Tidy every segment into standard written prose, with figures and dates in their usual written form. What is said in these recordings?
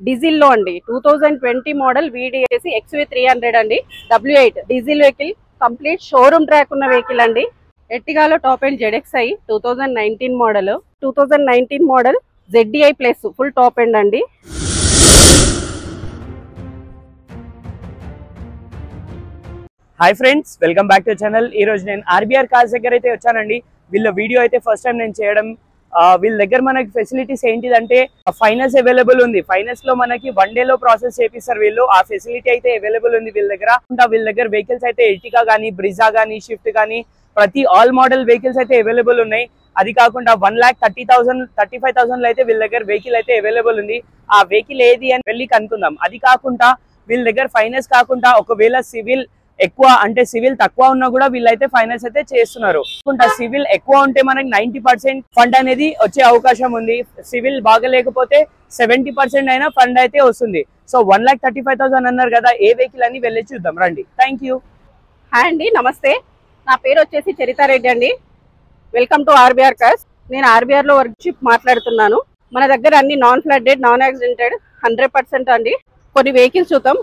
Diesel లో అండి 2020 model VDI XV300 అండి. W8 diesel vehicle, complete showroom track ఉన్న వెహికల్ అండి. ఎర్టిగాలో top end ZXi 2019 model ZDI plus full top end అండి. Hi friends, welcome back to channel. ఈ రోజు నేను RBR కార్స్ దగ్గర అయితే వచ్చానండి. వీళ్ళ వీడియో అయితే ఫస్ట్ టైం నేను చేయడం. వీళ్ళ దగ్గర మనకి ఫెసిలిటీస్ ఏంటిదంటే ఫైనాన్స్ అవైలబుల్ ఉంది. ఫైనాన్స్ లో మనకి 1 డే లో ప్రాసెస్ చేపిస్తారు వీళ్ళు. ఆ ఫెసిలిటీ అయితే అవైలబుల్ ఉంది వీళ్ళ దగ్గర. వీళ్ళ దగ్గర వెహికల్స్ అయితే ఎర్టిగా కానీ, బ్రిజా కానీ, షిఫ్ట్ కానీ ప్రతి ఆల్ మోడల్ వెహికల్స్ అయితే అవైలబుల్ ఉన్నాయి. అది కాకుండా 1,30,000 35,000 అయితే వీళ్ళ దగ్గర వెహికల్ అయితే అవైలబుల్ ఉంది. ఆ వెహికల్ ఏది అని వెళ్ళి కనుక్కుందాం. అది కాకుండా వీళ్ళ దగ్గర ఫైనాన్స్ కాకుండా ఒకవేళ సివిల్ ఎక్కువ అంటే సివిల్ తక్కువ ఉన్నా కూడా వీళ్ళైతే ఫైనాన్స్ అయితే చేస్తున్నారు. సివిల్ ఎక్కువ ఉంటే మనకి 90% ఫండ్ అనేది వచ్చే అవకాశం ఉంది. సివిల్ బాగా లేకపోతే 70% అయినా ఫండ్ అయితే వస్తుంది. సో 1,35,000 అన్నారు కదా, ఏ వెహికల్ అని వెళ్ళి చూద్దాం రండి. Thank you. హాయ్ అండి, నమస్తే. నా పేరు వచ్చేసి చరితారెడ్డి అండి. Welcome to RBR cars. నేను RBR లో వర్క్షిప్ మాట్లాడుతున్నాను. మన దగ్గర అన్ని నాన్ ఫ్లడ్డెడ్, నాన్ యాక్సిడెంటెడ్ 100% అండి. కొన్ని వెహికల్స్ చూద్దాం.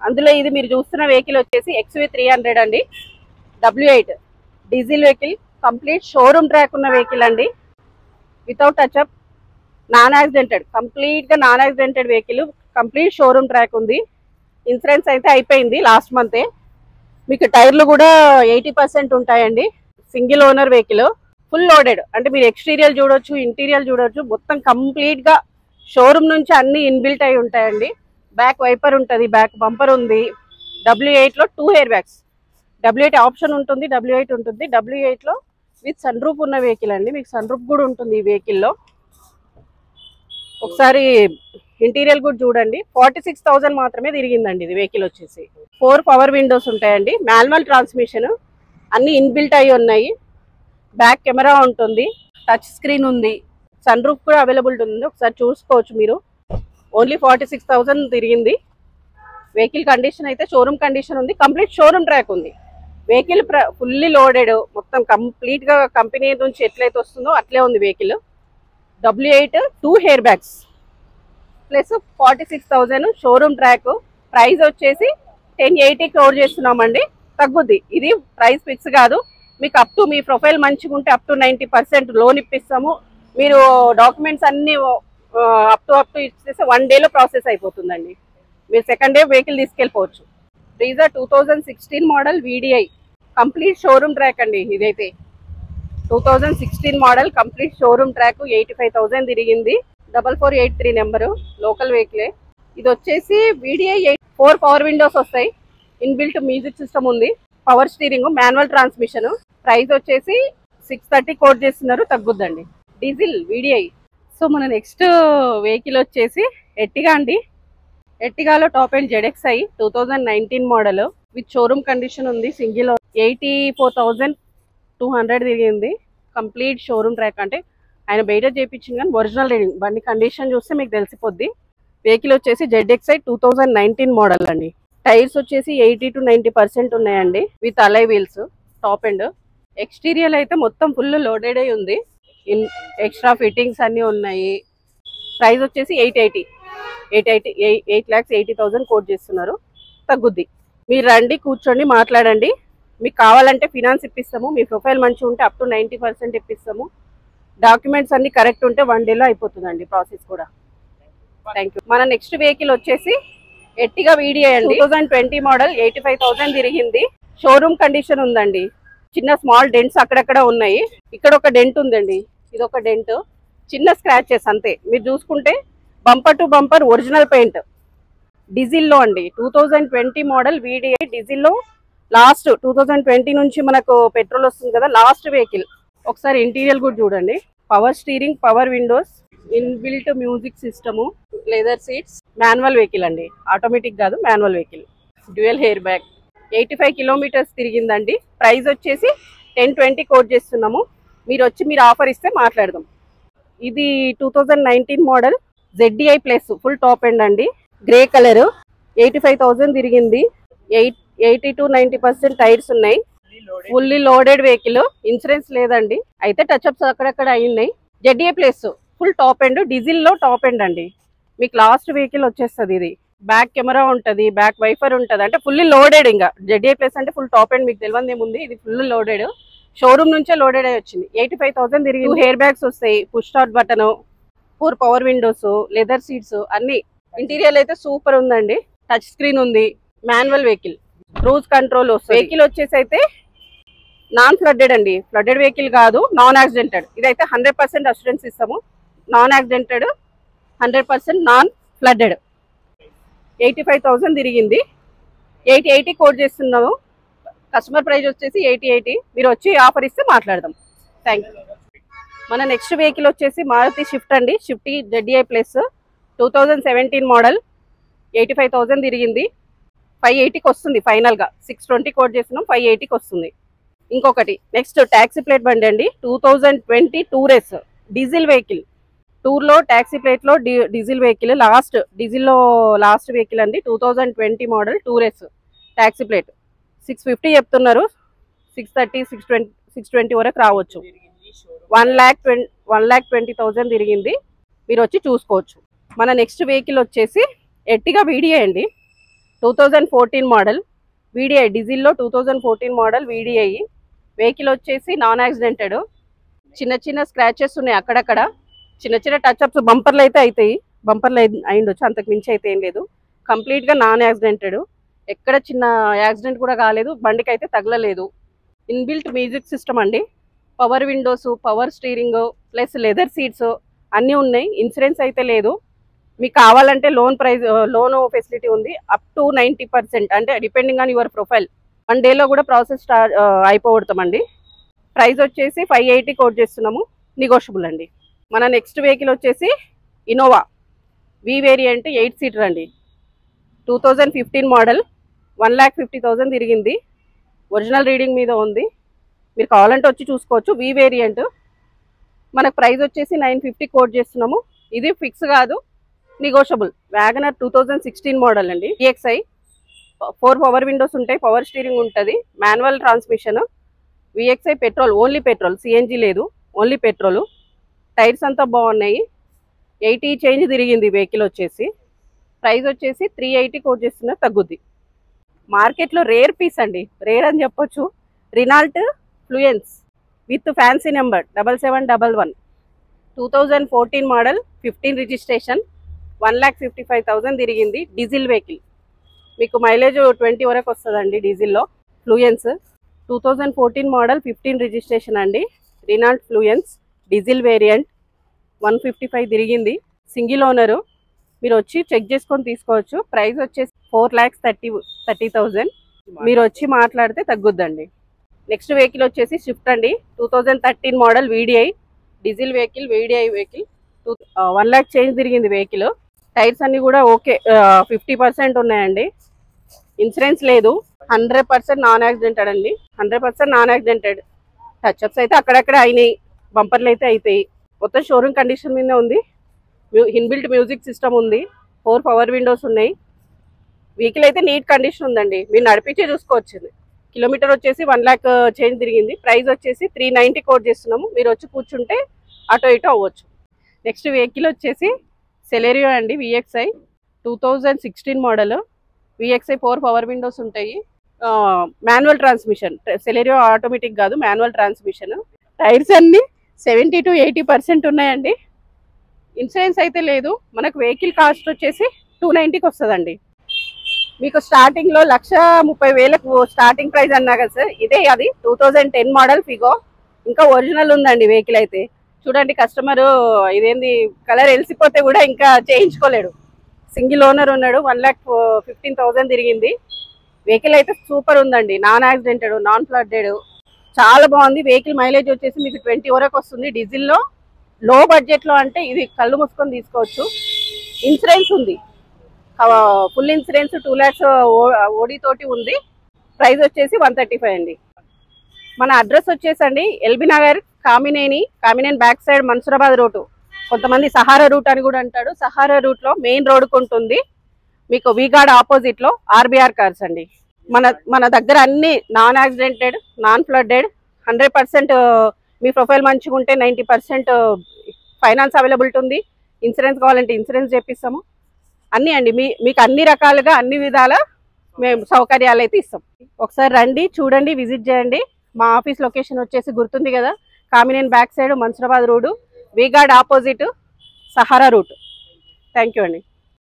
అందులో ఇది మీరు చూస్తున్న వెహికల్ వచ్చేసి XV300 అండి. W8 diesel vehicle, complete showroom track ఉన్న వెహికల్ అండి. వితౌట్ టచ్అప్, నాన్ యాక్సిడెంటెడ్, కంప్లీట్గా non యాక్సిడెంటెడ్ vehicle, complete showroom track ఉంది. ఇన్సూరెన్స్ అయితే అయిపోయింది లాస్ట్ మంతే. మీకు టైర్లు కూడా 80% ఉంటాయండి. Single owner vehicle, full loaded. అంటే మీరు ఎక్స్టీరియర్ చూడొచ్చు, ఇంటీరియర్ చూడొచ్చు, మొత్తం కంప్లీట్గా షోరూమ్ నుంచి అన్ని ఇన్బిల్ట్ అయి ఉంటాయండి. బ్యాక్ వైపర్ ఉంటుంది, బ్యాక్ బంపర్ ఉంది. W8 లో 2 ఎయిర్ బ్యాగ్స్. W8 ఆప్షన్ ఉంటుంది, W8 ఉంటుంది. W8 లో విత్ సన్ రూఫ్ ఉన్న వెహికల్ అండి. మీకు సన్ రూఫ్ కూడా ఉంటుంది ఈ వెహికల్లో. ఒకసారి ఇంటీరియర్ కూడా చూడండి. 46,000 మాత్రమే తిరిగిందండి ఇది వెహికల్ వచ్చేసి. 4 పవర్ విండోస్ ఉంటాయండి. మాన్యువల్ ట్రాన్స్మిషన్, అన్ని ఇన్బిల్ట్ అయి ఉన్నాయి. బ్యాక్ కెమెరా ఉంటుంది, టచ్ స్క్రీన్ ఉంది, సన్ రూఫ్ కూడా అవైలబుల్ ఉంది. ఒకసారి చూసుకోవచ్చు మీరు. ఓన్లీ 46,000 తిరిగింది. వెహికల్ కండిషన్ అయితే షోరూమ్ కండిషన్ ఉంది. కంప్లీట్ షోరూమ్ ట్రాక్ ఉంది. వెహికల్ ఫుల్లీ లోడెడ్, మొత్తం కంప్లీట్గా కంపెనీ నుంచి ఎట్లయితే వస్తుందో అట్లే ఉంది vehicle. W8 2 air bags plus 46,000 showroom track. Price వచ్చేసి 1080 క్లోజ్ చేస్తున్నామండి. తగ్గుద్ది, ఇది ప్రైస్ ఫిక్స్ కాదు. మీకు అప్ టు మీ ప్రొఫైల్ మంచిగా ఉంటే అప్ టు 90% లోన్ ఇప్పిస్తాము. మీరు డాక్యుమెంట్స్ అన్ని అప్ టు ఇచ్చేసి 1 డేలో ప్రాసెస్ అయిపోతుందండి. మీరు సెకండ్ డే వెహికల్ తీసుకెళ్ళిపోవచ్చు. Brezza 2016 model VDI complete showroom track అండి. ఇదైతే 2016 మోడల్ కంప్లీట్ షోరూమ్ ట్రాక్. 85,000 తిరిగింది. 4483 నెంబరు, లోకల్ వెహికలే. ఇది వచ్చేసి VDI 4 పవర్ విండోస్ వస్తాయి. ఇన్బిల్ట్ మ్యూజిక్ సిస్టమ్ ఉంది, power steering, manual transmission. Price వచ్చేసి 630 కోట్ చేస్తున్నారు, తగ్గుద్దండి. Diesel VDI. సో మన నెక్స్ట్ వెహికల్ వచ్చేసి ఎర్టిగా అండి. ఎర్టిగాలో top end ZXi 2019 model with showroom condition ఉంది. సింగిల్ 84,200 తిరిగింది. Complete showroom track. అంటే ఆయన బయట చేయించింది కానీ ఒరిజినల్ రీడింగ్. బండి కండిషన్ చూస్తే మీకు తెలిసిపోద్ది. వెహికల్ వచ్చేసి ZXi 2019 మోడల్ అండి. టైర్స్ వచ్చేసి 80 to 90% ఉన్నాయండి. With Alai wheels, top and. Exterior అయితే మొత్తం ఫుల్ లోడెడ్ అయి ఉంది. ఎక్స్ట్రా ఫిట్టింగ్స్ అన్నీ ఉన్నాయి. ప్రైస్ వచ్చేసి 8,80,000 కోట్ చేస్తున్నారు, తగ్గుద్ది. మీరు రండి, కూర్చోండి, మాట్లాడండి. మీకు కావాలంటే ఫినాన్స్ ఇప్పిస్తాము. మీ ప్రొఫైల్ మంచిగా ఉంటే అప్ టు 90% ఇప్పిస్తాము. డాక్యుమెంట్స్ అన్ని కరెక్ట్ ఉంటే 1 డేలో అయిపోతుందండి ప్రాసెస్ కూడా. Thank you. మన నెక్స్ట్ వెహికల్ వచ్చేసి ఎర్టిగా VDI అండి. 2020 మోడల్ 85,000 తిరిగింది. షోరూమ్ కండిషన్ ఉందండి. చిన్న స్మాల్ డెంట్స్ అక్కడక్కడ ఉన్నాయి. ఇక్కడ ఒక డెంట్ ఉందండి, ఇది ఒక డెంట్, చిన్న స్క్రాచెస్ అంతే. మీరు చూసుకుంటే bumper to bumper original paint. డీజిల్లో అండి. 2020 మోడల్ VDI డీజిల్లో. లాస్ట్ 2020 నుంచి మనకు పెట్రోల్ వస్తుంది కదా, లాస్ట్ వెహికల్. ఒకసారి ఇంటీరియర్ కూడా చూడండి. Power steering, power windows, inbuilt music system, leather seats. Manual vehicle అండి, ఆటోమేటిక్ కాదు, manual vehicle. Dual air bag. 85 kilometres తిరిగిందండి. ప్రైస్ వచ్చేసి 1020 కోట్ చేస్తున్నాము. మీరు ఆఫర్ ఇస్తే మాట్లాడదాం. ఇది 2019 model ZDI plus full top end అండి. Grey colour. 85,000 తిరిగింది. 80 to 90% టైర్స్ ఉన్నాయి. Fully loaded vehicle. ఇన్సూరెన్స్ లేదండి, అయితే టచ్అప్స్ అక్కడక్కడ అయినాయి. ZDI plus full top end, diesel లో టాప్ ఎండ్ అండి. మీకు లాస్ట్ వెహికల్ వచ్చేస్తుంది. ఇది బ్యాక్ కెమెరా ఉంటుంది, బ్యాక్ వైఫర్ ఉంటుంది, అంటే ఫుల్లీ లోడెడ్. ఇంకా జెడ్ఏ ప్లస్ అంటే ఫుల్ టాప్ అండ్ మీకు తెలియదు ఏముంది, ఇది ఫుల్ లోడెడ్. షోరూమ్ నుంచే లోడెడ్ అయి వచ్చింది. 85,000 తిరిగి. 2 హెయిర్ బ్యాగ్స్ వస్తాయి, push start button, 4 power Windows, leather seats అన్ని. ఇంటీరియర్ అయితే సూపర్ ఉందండి. టచ్ స్క్రీన్ ఉంది, మాన్యువల్ వెహికల్, క్రూజ్ కంట్రోల్ వస్తుంది. వెహికల్ వచ్చేసి అయితే నాన్ ఫ్లడ్డెడ్ అండి, ఫ్లడ్డెడ్ వెహికల్ కాదు, నాన్ యాక్సిడెంటెడ్. ఇదైతే 100% అష్యూరెన్స్ ఇస్తాము. Non యాక్సిడెంటెడ్, 100% non flooded. 85,000 తిరిగింది. 80 కోట్ చేస్తున్నాము. కస్టమర్ ప్రైస్ వచ్చేసి 80. మీరు వచ్చి ఆఫర్ ఇస్తే మాట్లాడదాం. Thank you. మన నెక్స్ట్ వెహికల్ వచ్చేసి మారుతి షిఫ్ట్ అండి. Shift ZI plus 2017 model. 85,000 తిరిగింది. 580కి వస్తుంది ఫైనల్గా. 620 కోట్ చేస్తున్నాం, 580కి వస్తుంది. ఇంకొకటి నెక్స్ట్ ట్యాక్సీ ప్లేట్ బండి అండి. 2020 టూరెస్ డీజిల్ వెహికల్. టూర్లో ట్యాక్సీ ప్లేట్లో డీజిల్ వెహికల్, డీజిల్లో లాస్ట్ వెహికల్ అండి. 2020 మోడల్ టూరెస్ ట్యాక్సీ ప్లేట్. 650 చెప్తున్నారు. 630, 620 వరకు రావచ్చు. 1,20,000 తిరిగింది. మీరు వచ్చి చూసుకోవచ్చు. మన నెక్స్ట్ వెహికల్ వచ్చేసి ఎర్టిగా వీడిఐ అండి. 2014 మోడల్ వీడిఐ డీజిల్లో. 2014 మోడల్ వీడిఐ వెహికల్ వచ్చేసి నాన్ యాక్సిడెంటెడ్. చిన్న చిన్న స్క్రాచెస్ ఉన్నాయి అక్కడక్కడ, చిన్న చిన్న టచ్అప్స్. బంపర్లు అయితే అవుతాయి, బంపర్లు అయిండొచ్చు, అంతకు మించి అయితే ఏం లేదు. కంప్లీట్గా నాన్ యాక్సిడెంటెడ్. ఎక్కడ చిన్న యాక్సిడెంట్ కూడా కాలేదు, బండికి అయితే తగలలేదు. ఇన్బిల్ట్ మ్యూజిక్ సిస్టమ్ అండి. Power Windows, power steering plus leather seats అన్నీ ఉన్నాయి. ఇన్సూరెన్స్ అయితే లేదు. మీకు కావాలంటే లోన్ ఫెసిలిటీ ఉంది అప్ టు 90%, అంటే డిపెండింగ్ ఆన్ యువర్ ప్రొఫైల్. 1 డేలో కూడా ప్రాసెస్ అయిపోగొడతామండి. ప్రైస్ వచ్చేసి 580 కోట్ చేస్తున్నాము, నెగోషియబుల్ అండి. మన నెక్స్ట్ వెహికల్ వచ్చేసి ఇన్నోవా వి వేరియంట్ 8 సీటర్ అండి. 2015 మోడల్. 1,50,000 తిరిగింది. ఒరిజినల్ రీడింగ్ మీద ఉంది. మీరు కావాలంటే వచ్చి చూసుకోవచ్చు. వి వేరియంట్. మనకు ప్రైస్ వచ్చేసి 950 కోట్ చేస్తున్నాము. ఇది ఫిక్స్ కాదు, నెగోషియబుల్. వ్యాగనర్ 2016 మోడల్ అండి. EXI 4 పవర్ విండోస్ ఉంటాయి, పవర్ స్టీరింగ్ ఉంటుంది, manual transmission. VXI petrol, only petrol, CNG లేదు, ఓన్లీ పెట్రోల్. టైర్స్ అంతా బాగున్నాయి. 80 చేంజ్ తిరిగింది వెహికల్ వచ్చేసి. ప్రైస్ వచ్చేసి 380 కోట్ చేస్తున్నా, తగ్గుద్ది. మార్కెట్లో రేర్ పీస్ అండి, రేర్ అని చెప్పొచ్చు. Renault fluency with fancy number 7711. 2014 model, 15 registration. 1,55,000 తిరిగింది. Diesel vehicle. మీకు మైలేజ్ 20 వరకు వస్తుందండి డీజిల్లో. ఫ్లూయెన్స్ 2014 మోడల్, 15 రిజిస్ట్రేషన్ అండి. Renault fluency diesel variant. 155 తిరిగింది. Single owner. మీరు వచ్చి చెక్ చేసుకొని తీసుకోవచ్చు. ప్రైస్ వచ్చేసి 4,30,000. మీరు వచ్చి మాట్లాడితే తగ్గుద్దండి. నెక్స్ట్ వెహికల్ వచ్చేసి షిఫ్ట్ అండి. 2013 model VDI diesel vehicle. VDI vehicle 1 lakh change తిరిగింది వెహికల్. టైర్స్ అన్ని కూడా ఓకే, 50% ఉన్నాయండి. ఇన్సూరెన్స్ లేదు. 100% నాన్ యాక్సిడెంటెడ్ అండి. 100% నాన్ యాక్సిడెంటెడ్. టచ్అప్స్ అయితే అక్కడక్కడ అయినాయి, బంపర్లు అయితే అవుతాయి. మొత్తం షోరూమ్ కండిషన్ మీద ఉంది. ఇన్బిల్ట్ మ్యూజిక్ సిస్టమ్ ఉంది, 4 పవర్ విండోస్ ఉన్నాయి. వెహికల్ అయితే నీట్ కండిషన్ ఉందండి. మీరు నడిపించే చూసుకోవచ్చు. కిలోమీటర్ వచ్చేసి 1 lakh చేంజ్ తిరిగింది. ప్రైస్ వచ్చేసి 390 కోట్ చేస్తున్నాము. మీరు వచ్చి కూర్చుంటే అటో ఇటో అవ్వచ్చు. నెక్స్ట్ వెహికల్ వచ్చేసి సెలెరియో అండి. VXI 2016 model. VXI 4 power Windows ఉంటాయి, మాన్యువల్ ట్రాన్స్మిషన్. సెలెరియో ఆటోమేటిక్ కాదు, మాన్యువల్ ట్రాన్స్మిషన్. టైర్స్ అన్ని 70 to 80% ఉన్నాయండి. ఇన్సూరెన్స్ అయితే లేదు. మనకు వెహికల్ కాస్ట్ వచ్చేసి 290కి వస్తుందండి. మీకు స్టార్టింగ్లో 1,30,000 స్టార్టింగ్ ప్రైస్ అన్నా కదా సార్, ఇదే అది 2010 మోడల్ ఫిగో. ఇంకా ఒరిజినల్ ఉందండి వెహికల్ అయితే. చూడండి కస్టమరు, ఇదేంది కలర్ వెలిసిపోతే కూడా ఇంకా చేయించుకోలేడు. సింగిల్ ఓనర్ ఉన్నాడు. 1,15,000 తిరిగింది. వెహికల్ అయితే సూపర్ ఉందండి. నాన్ యాక్సిడెంటెడ్, నాన్ ఫ్లడ్డెడ్, చాలా బాగుంది. వెహికల్ మైలేజ్ వచ్చేసి మీకు 20 వరకు వస్తుంది డీజిల్లో. లో బడ్జెట్లో అంటే ఇది కళ్ళు మూసుకొని తీసుకోవచ్చు. ఇన్సూరెన్స్ ఉంది, ఫుల్ ఇన్సూరెన్స్ 2 lakhs ఓడి తోటి ఉంది. ప్రైస్ వచ్చేసి 135 అండి. మన అడ్రస్ వచ్చేసండి LB Nagar, Kamineni back side Mansoorabad route. కొంతమంది సహారా రూట్ అని కూడా అంటాడు. సహారా రూట్లో మెయిన్ రోడ్కు ఉంటుంది. మీకు వీగార్డ్ ఆపోజిట్లో ఆర్బీఆర్ కార్స్ అండి. మన దగ్గర అన్ని నాన్ యాక్సిడెంటెడ్, నాన్ ఫ్లడ్డెడ్, 100% మీ ప్రొఫైల్ మంచిగా ఉంటే 90% ఫైనాన్స్ అవైలబిలిటీ ఉంది. ఇన్సూరెన్స్ కావాలంటే ఇన్సూరెన్స్ చేపిస్తాము. అన్నీ అండి, మీకు అన్ని రకాలుగా అన్ని విధాల మేము సౌకర్యాలు అయితే ఇస్తాం. ఒకసారి రండి, చూడండి, విజిట్ చేయండి. మా ఆఫీస్ లొకేషన్ వచ్చేసి గుర్తుంది కదా, Kamineni back side, Mansoorabad road, V-Guard opposite, Sahara route. Thank you అండి.